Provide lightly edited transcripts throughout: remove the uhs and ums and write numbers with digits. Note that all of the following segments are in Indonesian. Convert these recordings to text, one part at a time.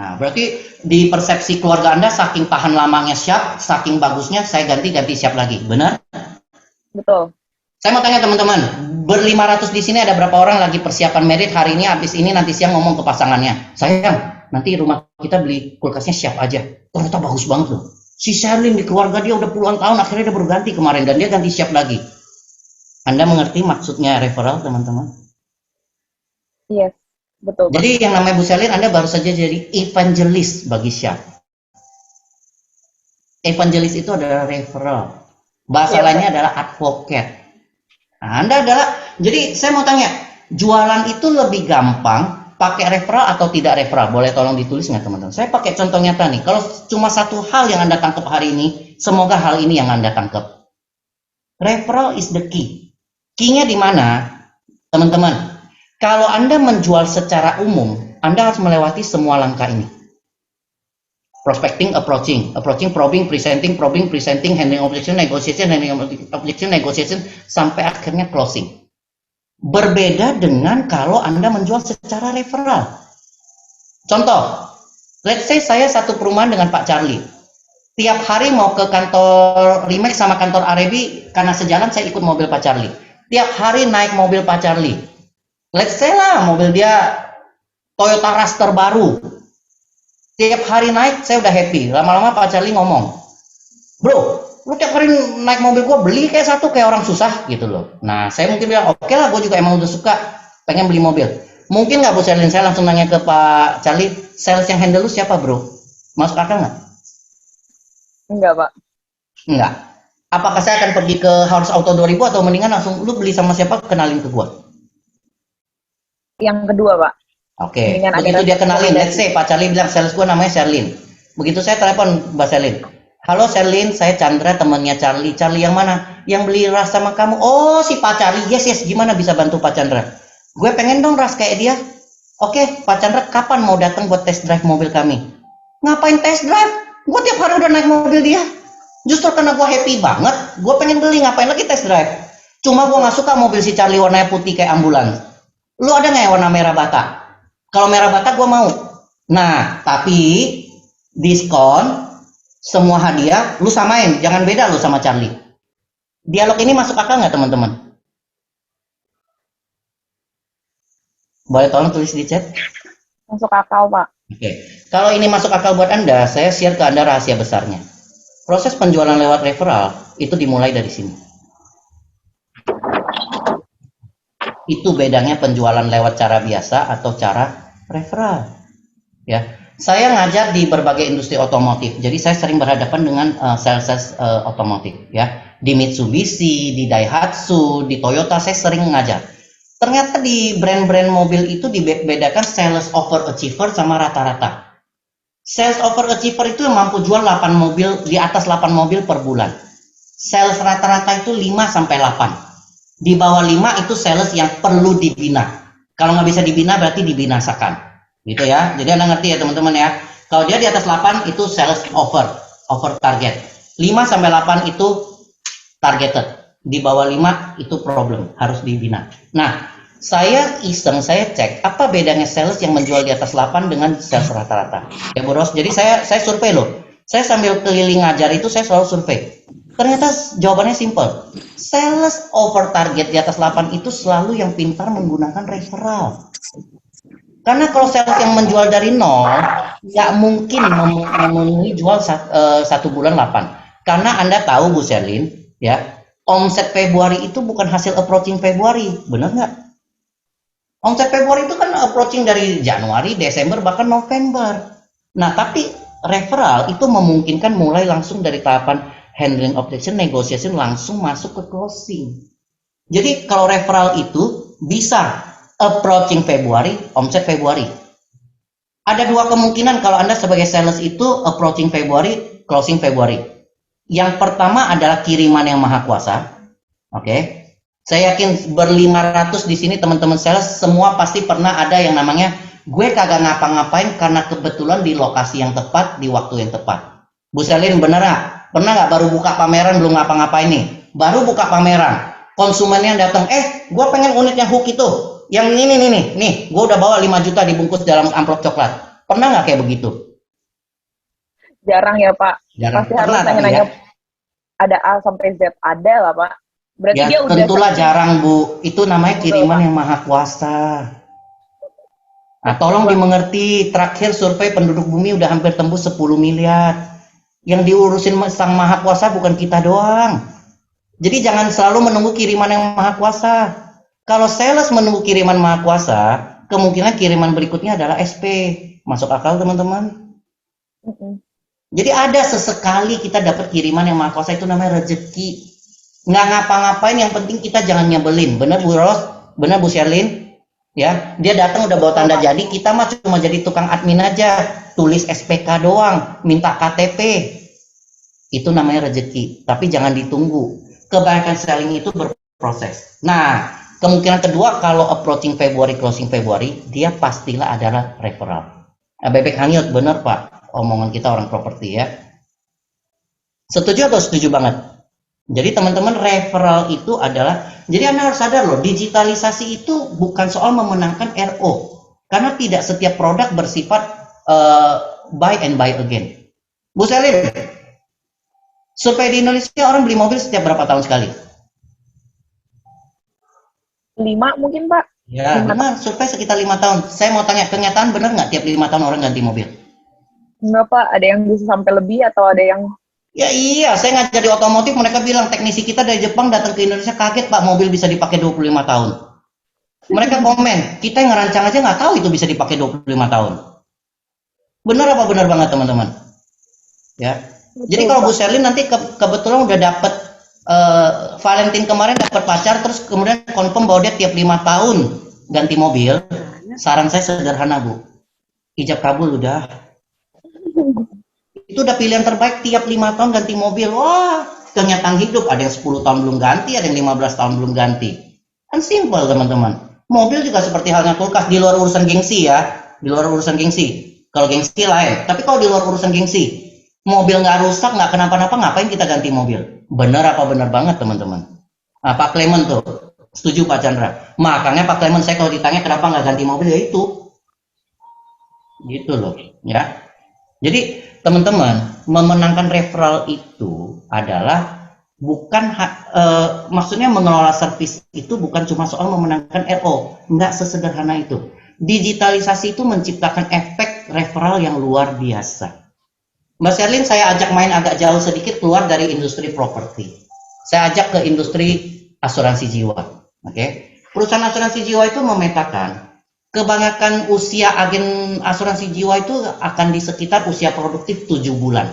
Nah, berarti di persepsi keluarga Anda saking tahan lamanya Siap, saking bagusnya saya ganti Siap lagi. Benar? Betul. Saya mau tanya teman-teman, ber-500 di sini ada berapa orang lagi persiapan merit hari ini, habis ini nanti siang ngomong ke pasangannya, sayang, nanti rumah kita beli kulkasnya Siap aja. Ternyata bagus banget loh. Si Sherlyn di keluarga dia udah puluhan tahun, akhirnya dia baru ganti kemarin dan dia ganti Siap lagi. Anda mengerti maksudnya referral, teman-teman? Yes, betul. Jadi yang namanya Bu Sherlyn, Anda baru saja jadi evangelis bagi Siap. Evangelis itu adalah referral. Bahasa lainnya adalah advocate. Nah, Anda adalah, jadi saya mau tanya, jualan itu lebih gampang pakai referral atau tidak referral? Boleh tolong ditulis nggak teman-teman? Saya pakai contoh nyata nih. Kalau cuma satu hal yang Anda tangkap hari ini, semoga hal ini yang Anda tangkap. Referral is the key. Key-nya di mana? Teman-teman, kalau Anda menjual secara umum, Anda harus melewati semua langkah ini. Prospecting, approaching, probing, presenting, handling objection, negotiation, sampai akhirnya closing. Berbeda dengan kalau Anda menjual secara referral. Contoh, let's say saya satu perumahan dengan Pak Charlie. Tiap hari mau ke kantor Remax sama kantor Arebi, karena sejalan saya ikut mobil Pak Charlie. Tiap hari naik mobil Pak Charlie. Let's say lah, mobil dia Toyota Rush terbaru. Tiap hari naik, saya udah happy. Lama-lama Pak Charlie ngomong, bro, lu tiap hari naik mobil gua, beli kayak satu kayak orang susah gitu loh. Nah, saya mungkin bilang, oke lah, gue juga emang udah suka, pengen beli mobil. Mungkin nggak Bu Sherlyn, saya langsung nanya ke Pak Charlie, sales yang handle lu siapa bro? Masuk akal nggak? Enggak, Pak. Enggak. Apakah saya akan pergi ke House Auto 2000 atau mendingan langsung, lu beli sama siapa, kenalin ke gua? Yang kedua, Pak. Oke, begitu dia kenalin, let's say Pak Charlie bilang sales gue namanya Sherlyn. Begitu saya telepon Mbak Sherlyn, halo Sherlyn, saya Chandra temannya Charlie. Charlie yang mana? Yang beli ras sama kamu. Oh si Pak Charlie, yes, gimana bisa bantu Pak Chandra? Gue pengen dong ras kayak dia. Oke, Pak Chandra kapan mau datang buat test drive mobil kami? Ngapain test drive? Gue tiap hari udah naik mobil dia. Justru karena gue happy banget, gue pengen beli, ngapain lagi test drive? Cuma gue gak suka mobil si Charlie warnanya putih kayak ambulans. Lu ada gak yang warna merah bata? Kalau merah bata gue mau. Nah, tapi diskon, semua hadiah, lu samain. Jangan beda lu sama Charlie. Dialog ini masuk akal nggak teman-teman? Boleh tolong tulis di chat? Masuk akal, Pak. Oke. Kalau ini masuk akal buat Anda, saya share ke Anda rahasia besarnya. Proses penjualan lewat referral itu dimulai dari sini. Itu bedanya penjualan lewat cara biasa atau cara referral. Ya, saya ngajar di berbagai industri otomotif. Jadi saya sering berhadapan dengan sales otomotif. Ya, di Mitsubishi, di Daihatsu, di Toyota saya sering ngajar. Ternyata di brand-brand mobil itu dibedakan sales overachiever sama rata-rata. Sales overachiever itu yang mampu jual 8 mobil, di atas 8 mobil per bulan. Sales rata-rata itu 5 sampai 8. Di bawah 5 itu sales yang perlu dibina. Kalau nggak bisa dibina berarti dibinasakan. Gitu ya. Jadi Anda ngerti ya teman-teman ya. Kalau dia di atas 8 itu sales over target. 5 sampai 8 itu targeted. Di bawah 5 itu problem, harus dibina. Nah, saya iseng, saya cek apa bedanya sales yang menjual di atas 8 dengan sales rata-rata. Ya Boros, jadi saya survei loh. Saya sambil keliling ngajar itu saya selalu survei. Ternyata jawabannya simple. Sales over target di atas 8 itu selalu yang pintar menggunakan referral. Karena kalau sales yang menjual dari 0, nggak mungkin memenuhi jual 1 bulan 8. Karena Anda tahu Bu Sherlyn, ya, omset Februari itu bukan hasil approaching Februari, benar nggak? Omset Februari itu kan approaching dari Januari, Desember, bahkan November. Nah, tapi referral itu memungkinkan mulai langsung dari tahapan handling objection, negotiation, langsung masuk ke closing. Jadi kalau referral itu bisa approaching Februari, omset Februari. Ada dua kemungkinan kalau Anda sebagai sales itu approaching Februari, closing Februari. Yang pertama adalah kiriman yang maha kuasa. Oke. Saya yakin ber-500 di sini teman-teman sales semua pasti pernah ada yang namanya gue kagak ngapa-ngapain karena kebetulan di lokasi yang tepat, di waktu yang tepat. Bu Sherlyn bener gak? Pernah nggak baru buka pameran belum ngapa-ngapain nih? Baru buka pameran, konsumennya datang, gue pengen unit yang hook itu, yang ini nih, gue udah bawa 5 juta dibungkus dalam amplop coklat. Pernah nggak kayak begitu? Jarang ya, Pak. Jarang. Pasti harus Pernah tapi nanya-nanya ya. ada A sampai Z ada lah, Pak. Berarti Ya dia udah tentulah sering. jarang Bu. Itu namanya Betul, kiriman Pak. yang maha kuasa. Nah, Betul, tolong Pak. dimengerti, terakhir survei penduduk bumi udah hampir tembus 10 miliar. Yang diurusin sang maha kuasa bukan kita doang. Jadi jangan selalu menunggu kiriman yang maha kuasa. Kalau sales menunggu kiriman maha kuasa, kemungkinan kiriman berikutnya adalah SP. Masuk akal teman-teman? Mm-mm. Jadi ada sesekali kita dapat kiriman yang maha kuasa, itu namanya rezeki. Nggak ngapa-ngapain, yang penting kita jangan nyebelin. Bener Bu Ros? Bener Bu Sherlyn? Ya, dia datang udah bawa Betul, tanda Pak. jadi, kita mah cuma jadi tukang admin aja, tulis SPK doang, minta KTP. Itu namanya rezeki, tapi jangan ditunggu. Kebanyakan selling itu berproses. Nah, kemungkinan kedua kalau approaching Februari, closing Februari, dia pastilah adalah referral. Nah, bebek hanyut, bener Pak, omongan kita orang properti ya. Setuju atau setuju banget? Jadi teman-teman, referral itu adalah, jadi Anda harus sadar loh, digitalisasi itu bukan soal memenangkan RO. Karena tidak setiap produk bersifat buy and buy again. Bu Selin, survei di Indonesia orang beli mobil setiap berapa tahun sekali? 5 mungkin, Pak. Ya, 5 benar, survei sekitar 5 tahun. Saya mau tanya, kenyataan benar nggak tiap 5 tahun orang ganti mobil? Enggak, Pak. Ada yang bisa sampai lebih atau ada yang Ya iya, saya ngajar di otomotif, mereka bilang teknisi kita dari Jepang datang ke Indonesia kaget Pak, mobil bisa dipakai 25 tahun. Mereka komen, kita yang ngerancang aja nggak tahu itu bisa dipakai 25 tahun. Benar apa benar banget teman-teman? Ya. Jadi betul, kalau Bu Pak. Sherlyn nanti kebetulan udah dapet Valentine kemarin dapat pacar, terus kemudian confirm bahwa dia tiap 5 tahun ganti mobil, saran saya sederhana Bu, ijab kabul udah. Itu udah pilihan terbaik, tiap 5 tahun ganti mobil. Wah, kenyataan hidup, ada yang 10 tahun belum ganti, ada yang 15 tahun belum ganti. Kan simple teman-teman. Mobil juga seperti halnya kulkas, di luar urusan gengsi ya, di luar urusan gengsi. Kalau gengsi lain, tapi kalau di luar urusan gengsi, mobil nggak rusak, nggak kenapa-napa, ngapain kita ganti mobil? Bener apa bener banget teman-teman? Nah, Pak Clement tuh, setuju Pak Chandra. Makanya Pak Clement, saya kalau ditanya kenapa nggak ganti mobil, ya itu. Gitu loh, ya. Jadi teman-teman, memenangkan referral itu adalah bukan maksudnya mengelola servis itu bukan cuma soal memenangkan RO, nggak sesederhana itu. Digitalisasi itu menciptakan efek referral yang luar biasa. Mbak Sherlyn, saya ajak main agak jauh sedikit keluar dari industri properti. Saya ajak ke industri asuransi jiwa. Oke? Perusahaan asuransi jiwa itu memetakan kebanyakan usia agen asuransi jiwa itu akan di sekitar usia produktif 7 bulan.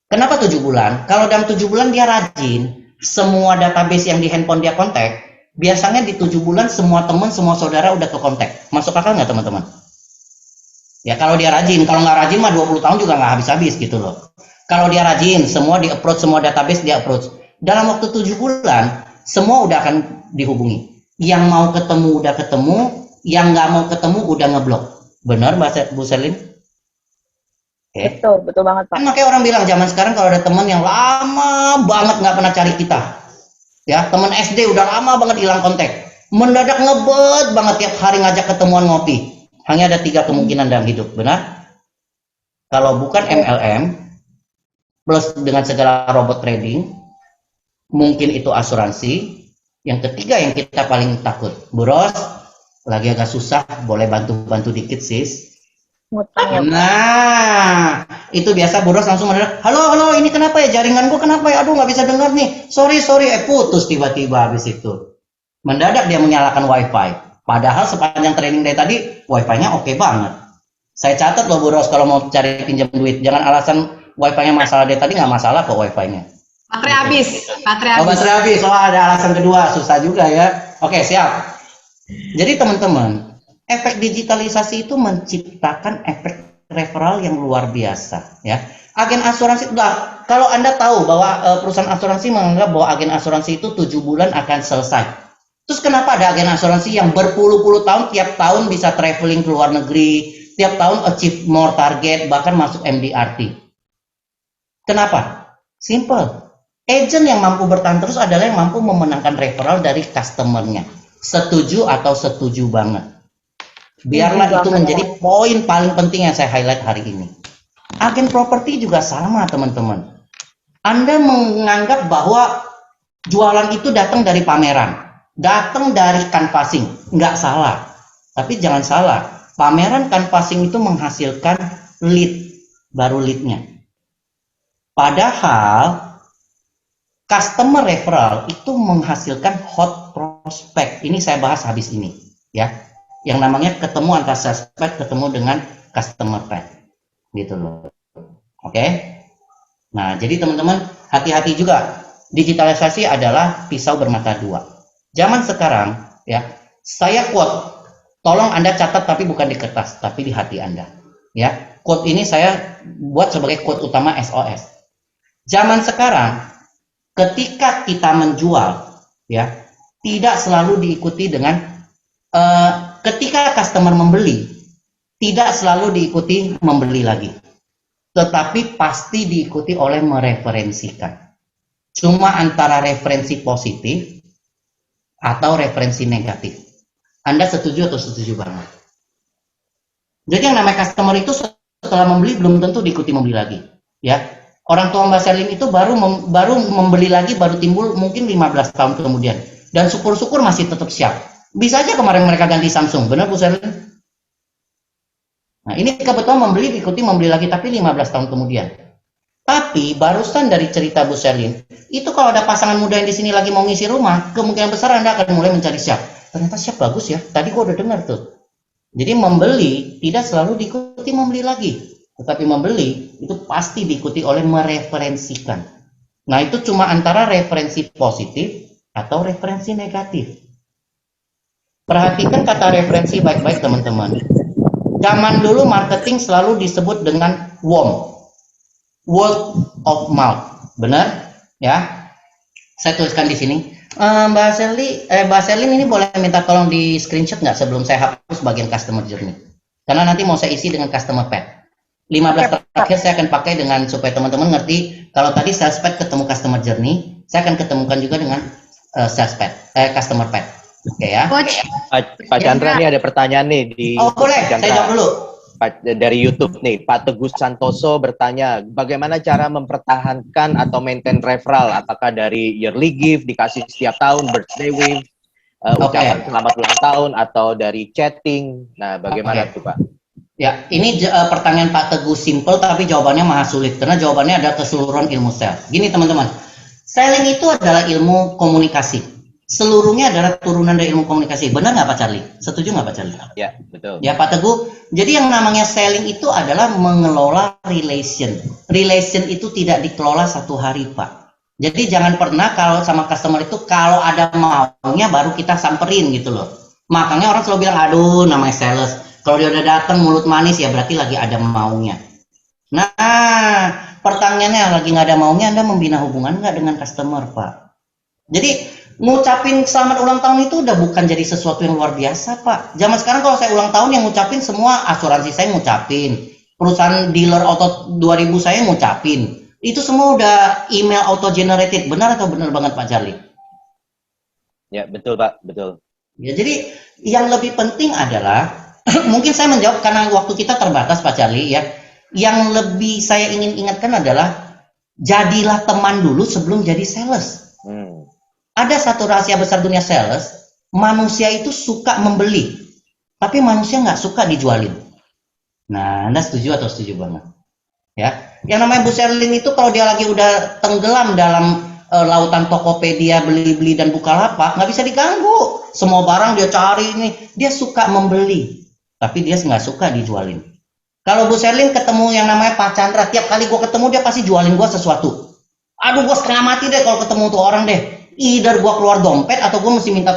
Kenapa 7 bulan? Kalau dalam 7 bulan dia rajin, semua database yang di handphone dia kontak, biasanya di 7 bulan semua teman, semua saudara udah ke kontak. Masuk akal nggak teman-teman? Ya kalau dia rajin, kalau nggak rajin mah 20 tahun juga nggak habis-habis gitu loh. Kalau dia rajin, semua di approach, semua database dia approach. Dalam waktu 7 bulan, semua udah akan dihubungi. Yang mau ketemu udah ketemu, yang nggak mau ketemu udah ngeblok. Benar Bu Selin? Oke. Betul, betul banget, Pak. Kan makanya orang bilang zaman sekarang kalau ada teman yang lama banget nggak pernah cari kita. Ya, teman SD udah lama banget hilang kontak. Mendadak ngebet banget tiap hari ngajak ketemuan ngopi. Hanya ada 3 kemungkinan dalam hidup, benar? Kalau bukan MLM, plus dengan segala robot trading, mungkin itu asuransi. Yang ketiga yang kita paling takut, Bu Ros, lagi agak susah, boleh bantu-bantu dikit sis. Ngutang ya, Pak. Nah, itu biasa Bu Ros langsung mendadak, halo, ini kenapa ya, jaringan gua kenapa ya, aduh nggak bisa dengar nih, sorry, putus tiba-tiba habis itu. Mendadak dia menyalakan wifi, padahal sepanjang training day tadi, wifi-nya oke banget. Saya catat loh Bu Ros kalau mau cari pinjam duit, jangan alasan wifi-nya masalah deh, tadi nggak masalah kok wifi-nya. Baterai habis, baterai Oh, habis. baterai habis. Oh, ada alasan kedua, susah juga ya. Oke, siap. Jadi teman-teman, efek digitalisasi itu menciptakan efek referral yang luar biasa ya. Agen asuransi, kalau Anda tahu bahwa perusahaan asuransi menganggap bahwa agen asuransi itu 7 bulan akan selesai. Terus kenapa ada agen asuransi yang berpuluh-puluh tahun tiap tahun bisa traveling ke luar negeri, tiap tahun achieve more target, bahkan masuk MDRT? Kenapa? Simple. Agent yang mampu bertahan terus adalah yang mampu memenangkan referral dari customer-nya. Setuju atau setuju banget? Biarlah Setuju itu banget, menjadi poin paling penting yang saya highlight hari ini. Agen properti juga sama, teman-teman. Anda menganggap bahwa jualan itu datang dari pameran, datang dari canvassing, nggak salah. Tapi jangan salah, pameran canvassing itu menghasilkan lead, baru leadnya. Padahal customer referral itu menghasilkan hot prospect. Ini saya bahas habis ini, ya. Yang namanya ketemu antara suspect ketemu dengan customer pet, gitu loh. Oke. Nah, jadi teman-teman hati-hati juga. Digitalisasi adalah pisau bermata dua. Zaman sekarang, ya, saya quote, tolong Anda catat tapi bukan di kertas, tapi di hati Anda. Ya, quote ini saya buat sebagai quote utama SOS. Zaman sekarang, ketika kita menjual, ya, tidak selalu diikuti dengan ketika customer membeli, tidak selalu diikuti membeli lagi, tetapi pasti diikuti oleh mereferensikan. Cuma antara referensi positif atau referensi negatif. Anda setuju atau setuju banget? Jadi yang namanya customer itu setelah membeli belum tentu diikuti membeli lagi, ya. Orang tua Mbak Selin itu baru membeli lagi, baru timbul mungkin 15 tahun kemudian, dan syukur-syukur masih tetap siap. Bisa aja kemarin mereka ganti Samsung, benar Bu Selin? Nah, ini kebetulan membeli diikuti membeli lagi, tapi 15 tahun kemudian. Tapi barusan dari cerita Bu Selin, itu kalau ada pasangan muda yang di sini lagi mau ngisi rumah, kemungkinan besar Anda akan mulai mencari siap. Ternyata siap bagus ya, tadi gua udah dengar tuh. Jadi membeli tidak selalu diikuti membeli lagi, tetapi membeli itu pasti diikuti oleh mereferensikan. Nah, itu cuma antara referensi positif atau referensi negatif. Perhatikan kata referensi baik-baik teman-teman. Zaman dulu marketing selalu disebut dengan word of mouth, benar? Ya, saya tuliskan di sini. Mbak Selin ini boleh minta tolong di screenshot nggak sebelum saya hapus bagian customer journey? Karena nanti mau saya isi dengan customer pet. 15 terakhir saya akan pakai dengan supaya teman-teman ngerti. Kalau tadi sales pet ketemu customer journey, saya akan ketemukan juga dengan customer pet. Oke ya. Coach, Pak Chandra nih ada pertanyaan nih di boleh, Pak Chandra. saya jawab dulu. Dari YouTube nih, Pak Teguh Santoso bertanya, bagaimana cara mempertahankan atau maintain referral? Apakah dari yearly gift, dikasih setiap tahun, birthday wish, ucapan selamat ulang tahun, atau dari chatting? Nah, bagaimana tuh Pak? Ya, ini pertanyaan Pak Teguh simple, tapi jawabannya maha sulit, karena jawabannya ada keseluruhan ilmu sales. Gini teman-teman, selling itu adalah ilmu komunikasi. Seluruhnya adalah turunan dari ilmu komunikasi. Benar nggak Pak Charlie? Setuju nggak Pak Charlie? Ya, betul. Ya Pak Teguh, jadi yang namanya selling itu adalah mengelola relation. Relation itu tidak dikelola satu hari Pak. Jadi jangan pernah kalau sama customer itu kalau ada maunya baru kita samperin gitu loh. Makanya orang selalu bilang, aduh namanya sales. Kalau dia udah datang mulut manis ya berarti lagi ada maunya. Nah, pertanyaannya lagi nggak ada maunya, Anda membina hubungan nggak dengan customer Pak? Jadi ngucapin selamat ulang tahun itu udah bukan jadi sesuatu yang luar biasa Pak. Zaman sekarang kalau saya ulang tahun yang ngucapin semua asuransi saya ngucapin, perusahaan dealer auto 2000 saya ngucapin. Itu semua udah email auto generated. Benar atau benar banget Pak Charlie? Ya, betul Pak, betul. Ya, jadi yang lebih penting adalah mungkin saya menjawab karena waktu kita terbatas Pak Charlie ya. Yang lebih saya ingin ingatkan adalah jadilah teman dulu sebelum jadi sales. Ada satu rahasia besar dunia sales, manusia itu suka membeli, tapi manusia nggak suka dijualin. Nah, Anda setuju atau setuju banget? Ya, yang namanya Bu Selin itu kalau dia lagi udah tenggelam dalam lautan Tokopedia, beli-beli dan Bukalapak, nggak bisa diganggu. Semua barang dia cari ini, dia suka membeli, tapi dia nggak suka dijualin. Kalau Bu Selin ketemu yang namanya Pak Chandra, tiap kali gue ketemu dia pasti jualin gue sesuatu. Aduh, gue setengah mati deh kalau ketemu tuh orang deh. Either gue keluar dompet atau gue mesti minta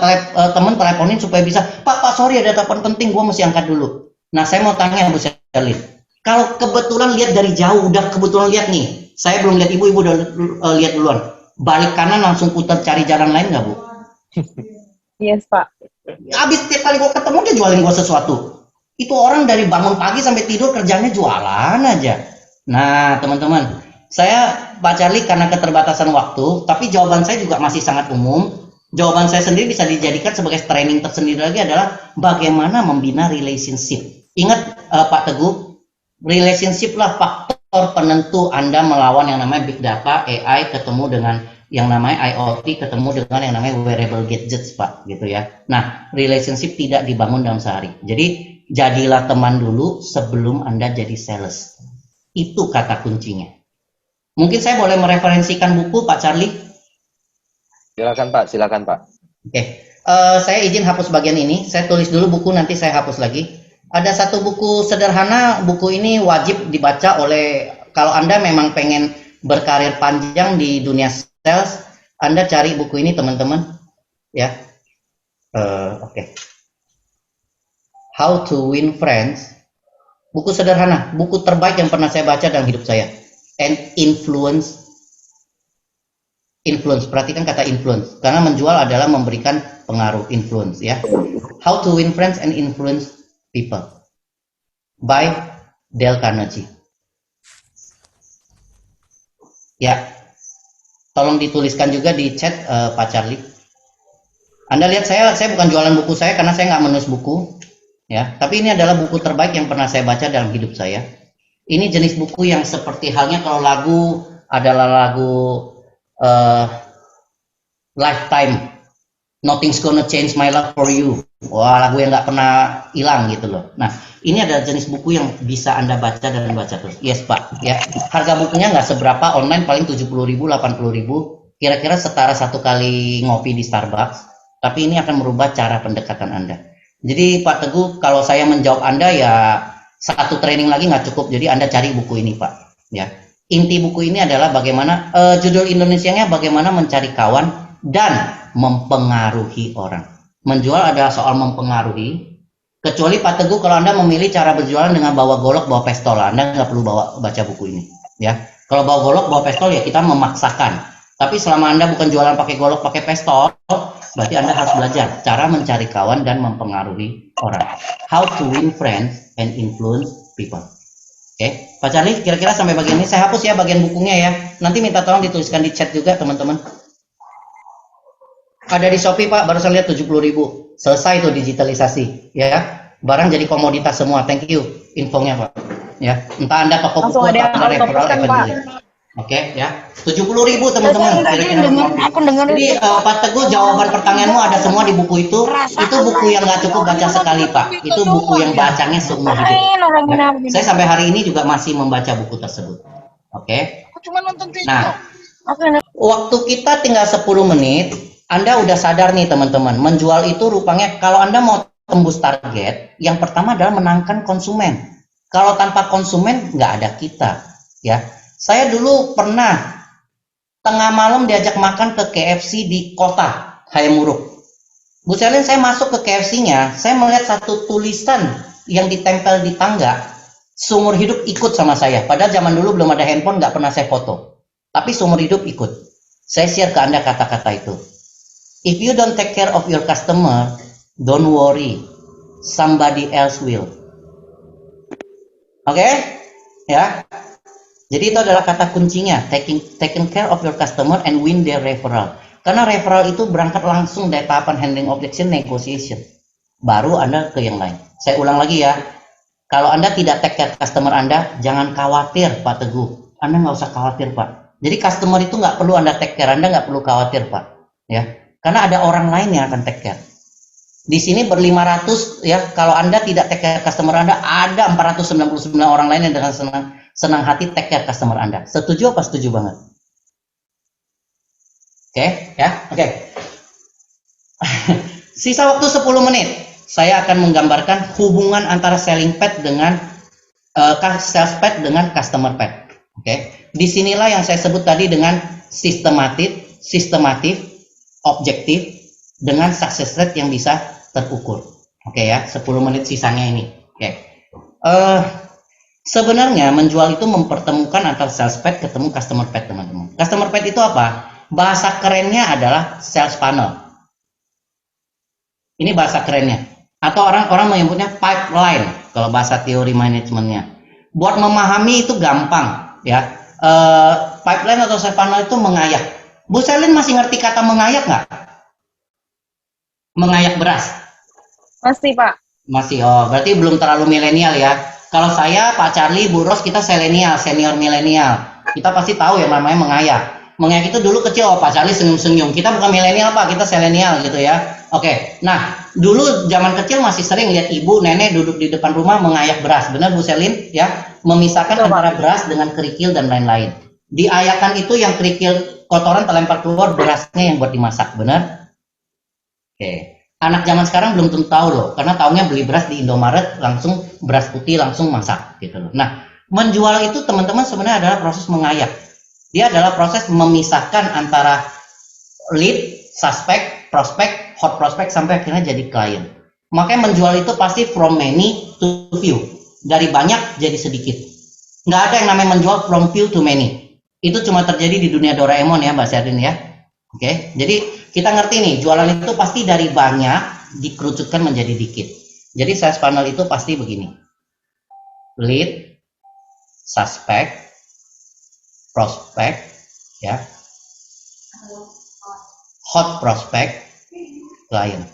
temen teleponin supaya bisa, Pak sorry ada telepon penting, gue mesti angkat dulu. Nah saya mau tanya Bu Selin, kalau kebetulan lihat dari jauh, udah kebetulan lihat nih, saya belum lihat ibu udah lihat duluan, balik kanan langsung putar cari jalan lain nggak Bu? Yes Pak. Abis tiap kali gue ketemu dia jualin gue sesuatu. Itu orang dari bangun pagi sampai tidur kerjanya jualan aja. Nah teman-teman, saya Pak Charlie karena keterbatasan waktu, tapi jawaban saya juga masih sangat umum. Jawaban saya sendiri bisa dijadikan sebagai training tersendiri lagi adalah bagaimana membina relationship. Ingat Pak Teguh, relationship lah faktor penentu Anda melawan yang namanya big data, AI ketemu dengan yang namanya IoT ketemu dengan yang namanya wearable gadgets, Pak, gitu ya. Nah, relationship tidak dibangun dalam sehari. Jadi, jadilah teman dulu sebelum Anda jadi sales. Itu kata kuncinya. Mungkin saya boleh mereferensikan buku, Pak Charlie? Silakan Pak, silakan Pak. Oke, saya izin hapus bagian ini. Saya tulis dulu buku, nanti saya hapus lagi. Ada satu buku sederhana, buku ini wajib dibaca oleh, kalau Anda memang pengen berkarir panjang di dunia sales, Anda cari buku ini teman-teman. Ya, oke. How to Win Friends. Buku sederhana, buku terbaik yang pernah saya baca dalam hidup saya. And influence. Perhatikan kata influence, karena menjual adalah memberikan pengaruh, influence ya. How to Win Friends and Influence People by Dale Carnegie. Ya, tolong dituliskan juga di chat Pak Charlie. Anda lihat saya bukan jualan buku saya karena saya nggak menulis buku ya, tapi ini adalah buku terbaik yang pernah saya baca dalam hidup saya. Ini jenis buku yang seperti halnya kalau lagu adalah lagu Lifetime, Nothing's Gonna Change My Love For You. Wah, lagu yang nggak pernah hilang gitu loh. Nah, ini adalah jenis buku yang bisa Anda baca dan baca terus. Yes, Pak. Ya, harga bukunya nggak seberapa, online paling 70.000, 80.000. Kira-kira setara satu kali ngopi di Starbucks. Tapi ini akan merubah cara pendekatan Anda. Jadi, Pak Teguh, kalau saya menjawab Anda ya satu training lagi nggak cukup. Jadi Anda cari buku ini, Pak. Ya. Inti buku ini adalah bagaimana, judul Indonesianya bagaimana mencari kawan dan mempengaruhi orang. Menjual adalah soal mempengaruhi. Kecuali Pak Teguh kalau Anda memilih cara berjualan dengan bawa golok, bawa pistol, Anda nggak perlu baca buku ini. Ya, kalau bawa golok, bawa pistol ya kita memaksakan. Tapi selama Anda bukan jualan pakai golok, pakai pistol, berarti Anda harus belajar cara mencari kawan dan mempengaruhi orang. How to win friends and influence people. Oke, Pak Charlie, kira-kira sampai bagian ini saya hapus ya bagian bukunya ya. Nanti minta tolong dituliskan di chat juga teman-teman. Ada di Shopee Pak, baru saya lihat 70.000. Selesai tuh digitalisasi ya. Barang jadi komoditas semua. Thank you infonya Pak. Ya, entah Anda toko buku atau Anda referral evangelis. Oke ya, 70.000 teman-teman. Aku dengar. Jadi Pak Teguh, jawaban pertanyaanmu ada semua di buku itu. Itu buku yang nggak cukup baca sekali Pak. Itu buku yang bacanya seumur hidup. Ya. Saya sampai hari ini juga masih membaca buku tersebut. Oke. Nah, waktu kita tinggal 10 menit. Anda udah sadar nih teman-teman. Menjual itu rupanya kalau Anda mau tembus target, yang pertama adalah menangkan konsumen. Kalau tanpa konsumen nggak ada kita. Ya. Saya dulu pernah tengah malam diajak makan ke KFC di kota Hayamuruk. Bu Selin, saya masuk ke KFC-nya, saya melihat satu tulisan yang ditempel di tangga, seumur hidup ikut sama saya. Padahal zaman dulu belum ada handphone, nggak pernah saya foto. Tapi seumur hidup ikut. Saya share ke Anda kata-kata itu. If you don't take care of your customer, don't worry, somebody else will. Oke? Ya. Jadi itu adalah kata kuncinya, taking care of your customer and win their referral. Karena referral itu berangkat langsung dari tahapan handling objection, negotiation. Baru Anda ke yang lain. Saya ulang lagi ya, kalau Anda tidak take care customer Anda, jangan khawatir Pak Teguh. Anda nggak usah khawatir Pak. Jadi customer itu nggak perlu Anda take care, Anda nggak perlu khawatir Pak. Ya, karena ada orang lain yang akan take care. Di sini ber-500 ya, kalau Anda tidak take care customer Anda, ada 499 orang lain yang dengan senang hati take care customer Anda. Setuju apa setuju banget? Oke, ya. Oke. Sisa waktu 10 menit. Saya akan menggambarkan hubungan antara selling pad dengan sales pad dengan customer pad. Oke. Disinilah yang saya sebut tadi dengan sistematif, objektif, dengan success rate yang bisa terukur. Oke ya, 10 menit sisanya ini. Oke. Sebenarnya menjual itu mempertemukan antara sales pad ketemu customer pad, teman-teman. Customer pad itu apa? Bahasa kerennya adalah sales funnel. Ini bahasa kerennya. Atau orang-orang menyebutnya pipeline kalau bahasa teori manajemennya. Buat memahami itu gampang ya. Pipeline atau sales funnel itu mengayak. Bu Selin masih ngerti kata mengayak nggak? Mengayak beras. Masih, Pak. Masih, oh berarti belum terlalu milenial ya. Kalau saya, Pak Charlie, Bu Ros, kita selenial, senior milenial. Kita pasti tahu yang namanya mengayak. Mengayak itu dulu kecil, oh Pak Charlie senyum-senyum. Kita bukan milenial Pak, kita selenial gitu ya. Oke, nah dulu zaman kecil masih sering lihat ibu, nenek duduk di depan rumah mengayak beras. Benar Bu Selin? Ya, memisahkan Betul, Pak. antara beras dengan kerikil dan lain-lain. Diayakan itu yang kerikil kotoran terlempar keluar, berasnya yang buat dimasak, benar? Oke. Anak zaman sekarang belum tentu tahu loh, karena taunya beli beras di Indomaret langsung beras putih langsung masak gitu loh. Nah, menjual itu teman-teman sebenarnya adalah proses mengayak. Dia adalah proses memisahkan antara lead, suspek, prospek, hot prospect sampai akhirnya jadi klien. Makanya menjual itu pasti from many to few, dari banyak jadi sedikit. Nggak ada yang namanya menjual from few to many. Itu cuma terjadi di dunia Doraemon ya, Mbak Syardin ya. Oke, jadi kita ngerti nih, jualan itu pasti dari banyak dikerucutkan menjadi dikit. Jadi sales funnel itu pasti begini. Lead, suspect, prospect, ya, hot prospect, client.